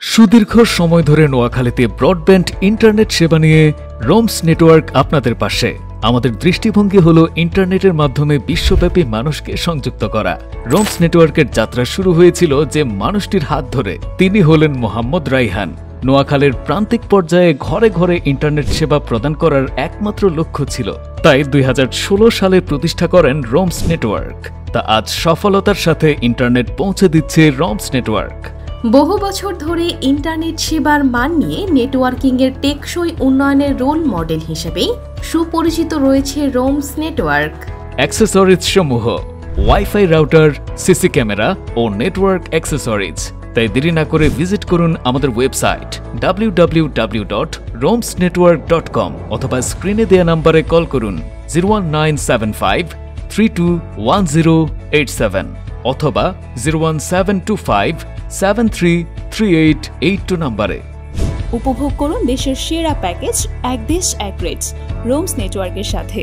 সুদীর্ঘ সময় ধরে নোয়াখালীতে ব্রডব্যান্ড ইন্টারনেট সেবা নিয়ে রোমস নেটওয়ার্ক আপনাদের পাশে। আমাদের দৃষ্টিভঙ্গি হলো ইন্টারনেটের মাধ্যমে বিশ্বব্যাপী মানুষকে সংযুক্ত করা। রোমস নেটওয়ার্কের যাত্রা শুরু হয়েছিল যে মানুষটির হাত ধরে, তিনি হলেন মোহাম্মদ রাইহান। নোয়াখালীর প্রান্তিক পর্যায়ে ঘরে ঘরে ইন্টারনেট সেবা প্রদান করার একমাত্র লক্ষ্য ছিল, তাই 2016 সালে প্রতিষ্ঠা করেন রোমস নেটওয়ার্ক। তা আজ সফলতার সাথে ইন্টারনেট পৌঁছে দিচ্ছে রোমস নেটওয়ার্ক। বহু বছর ধরে ইন্টারনেট সেবার মান নিয়ে নেটওয়ার্কিংয়ের টেকসই উন্নয়নের রোল মডেল হিসেবে সুপরিচিত রয়েছে রোমস নেটওয়ার্ক। অ্যাক্সেসরিজ সমূহ ওয়াইফাই রাউটার, সিসি ক্যামেরা ও নেটওয়ার্ক অ্যাক্সেসরিজ। তাই দেরি না করে ভিজিট করুন আমাদের ওয়েবসাইট www.romsnetwork.com অথবা স্ক্রিনে দেয়া নম্বরে কল করুন 01975321087 অথবা 01725733882 নম্বরে। উপভোগ করুন দেশের সেরা প্যাকেজ, এক দেশ এক রেট, রোমস নেটওয়ার্কের সাথে।